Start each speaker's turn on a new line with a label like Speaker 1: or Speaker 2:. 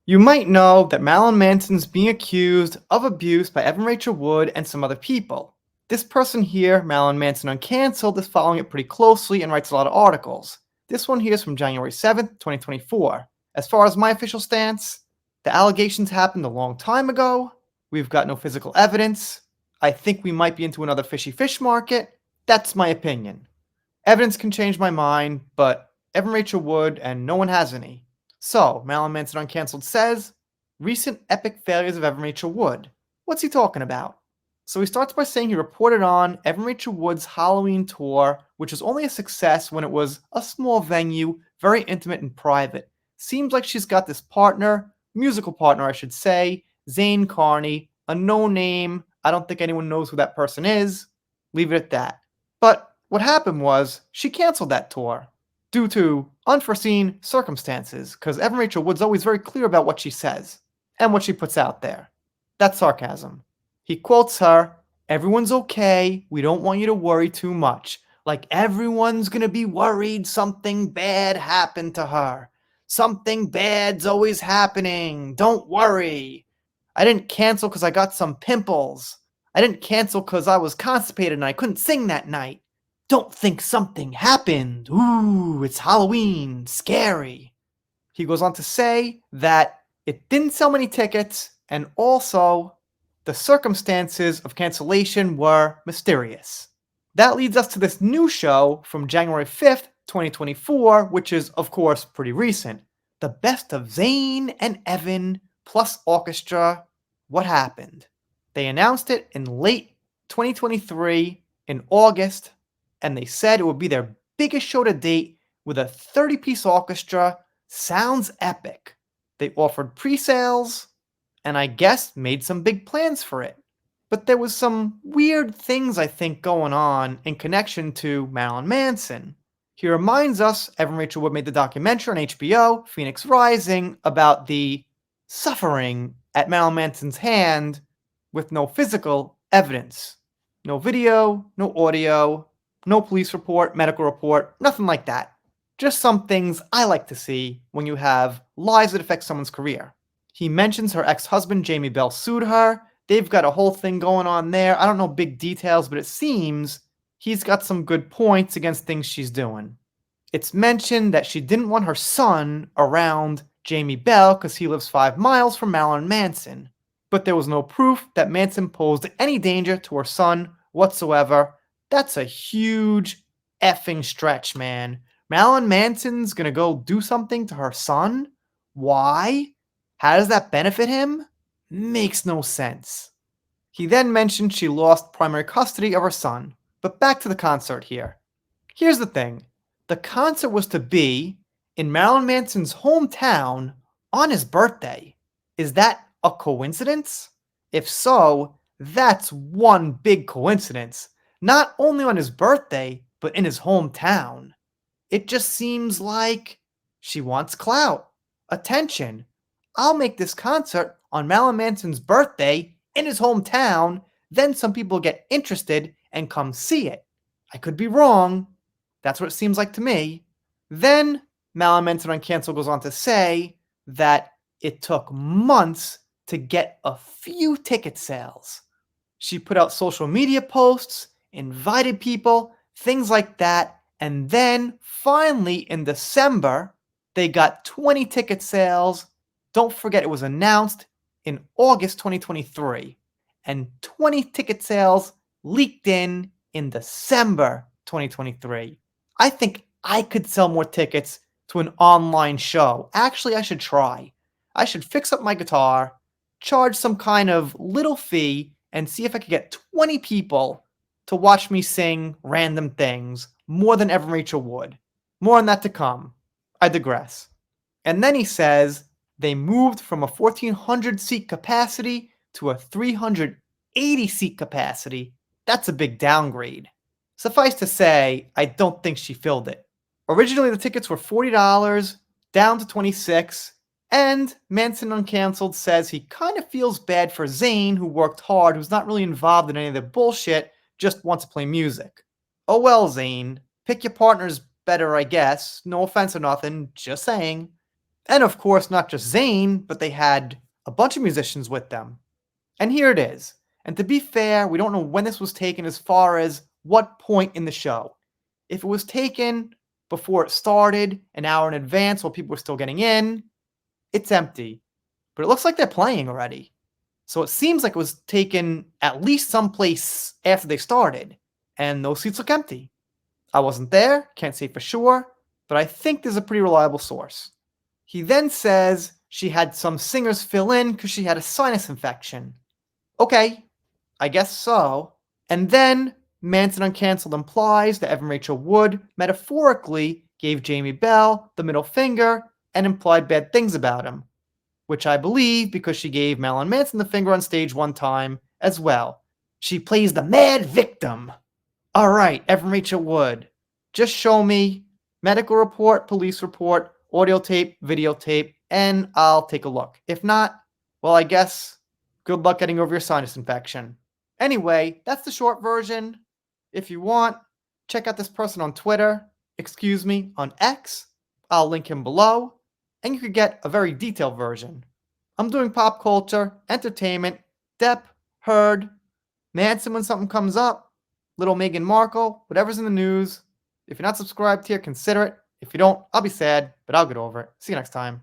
Speaker 1: You might know that Marilyn Manson's being accused of abuse by Evan Rachel Wood and some other people. This person here, Marilyn Manson Uncancelled, is following it pretty closely and writes a lot of articles. This one here is from January 7th, 2024. As far as my official stance, the allegations happened a long time ago. We've got no physical evidence. I think we might be into another fishy fish market. That's my opinion. Evidence can change my mind, but Evan Rachel Wood and no one has any. So, Marilyn Manson Uncancelled says, recent epic failures of Evan Rachel Wood. What's he talking about? So he starts by saying he reported on Evan Rachel Wood's Halloween tour, which was only a success when it was a small venue, very intimate and private. Seems like she's got this partner, musical partner I should say, Zane Carney, a no-name. I don't think anyone knows who that person is. Leave it at that. But what happened was, she canceled that tour due to unforeseen circumstances, because Evan Rachel Wood's always very clear about what she says and what she puts out there. That's sarcasm. He quotes her, "Everyone's okay, we don't want you to worry too much. Like everyone's gonna be worried something bad happened to her. Something bad's always happening, don't worry. I didn't cancel because I got some pimples. I didn't cancel because I was constipated and I couldn't sing that night. Don't think something happened. Ooh, it's Halloween. Scary." He goes on to say that it didn't sell many tickets, and also the circumstances of cancellation were mysterious. That leads us to this new show from January 5th, 2024, which is, of course, pretty recent. The Best of Zayn and Evan plus orchestra. What happened? They announced it in late 2023, in August, and they said it would be their biggest show to date with a 30-piece orchestra. Sounds epic. They offered pre-sales, and I guess made some big plans for it. But there was some weird things I think going on in connection to Marilyn Manson. He reminds us, Evan Rachel Wood made the documentary on HBO, Phoenix Rising, about the suffering at Marilyn Manson's hand with no physical evidence. No video, no audio, no police report, medical report, nothing like that. Just some things I like to see when you have lies that affect someone's career. He mentions her ex-husband Jamie Bell sued her. They've got a whole thing going on there. I don't know big details, but it seems he's got some good points against things she's doing. It's mentioned that she didn't want her son around Jamie Bell because he lives 5 miles from Marilyn Manson. But there was no proof that Manson posed any danger to her son whatsoever. That's a huge effing stretch, man. Marilyn Manson's gonna go do something to her son? Why? How does that benefit him? Makes no sense. He then mentioned she lost primary custody of her son. But back to the concert here. Here's the thing. The concert was to be in Marilyn Manson's hometown on his birthday. Is that a coincidence? If so, that's one big coincidence. Not only on his birthday, but in his hometown. It just seems like she wants clout, attention. I'll make this concert on Marilyn Manson's birthday in his hometown, then some people get interested and come see it. I could be wrong. That's what it seems like to me. Then Marilyn Manson Uncancelled goes on to say that it took months to get a few ticket sales. She put out social media posts, invited people, things like that, and then finally in December, they got 20 ticket sales. Don't forget it was announced in August 2023, and 20 ticket sales leaked in December 2023. I think I could sell more tickets to an online show. Actually, I should try. I should fix up my guitar, charge some kind of little fee, and see if I could get 20 people to watch me sing random things more than Evan Rachel Wood. More on that to come. I digress. And then he says they moved from a 1,400 seat capacity to a 380 seat capacity. That's a big downgrade. Suffice to say, I don't think she filled it. Originally, the tickets were $40, down to $26, and Manson Uncancelled says he kind of feels bad for Zayn, who worked hard, who's not really involved in any of the bullshit, just wants to play music. Oh well, Zayn. Pick your partners better, I guess. No offense or nothing, just saying. And of course, not just Zayn, but they had a bunch of musicians with them. And here it is. And to be fair, we don't know when this was taken as far as what point in the show. If it was taken before it started, an hour in advance while people were still getting in, it's empty. But it looks like they're playing already. So it seems like it was taken at least someplace after they started. And those seats look empty. I wasn't there, can't say for sure, but I think there's a pretty reliable source. He then says she had some singers fill in because she had a sinus infection. Okay, I guess so. And then Manson Uncancelled implies that Evan Rachel Wood metaphorically gave Jamie Bell the middle finger and implied bad things about him, which I believe because she gave Marilyn Manson the finger on stage one time as well. She plays the mad victim. All right, Evan Rachel Wood, just show me medical report, police report, audio tape, videotape, and I'll take a look. If not, well, I guess good luck getting over your sinus infection. Anyway, that's the short version. If you want, check out this person on Twitter, on X. I'll link him below, and you could get a very detailed version. I'm doing pop culture, entertainment, Depp, Heard, Manson when something comes up, little Meghan Markle, whatever's in the news. If you're not subscribed here, consider it. If you don't, I'll be sad, but I'll get over it. See you next time.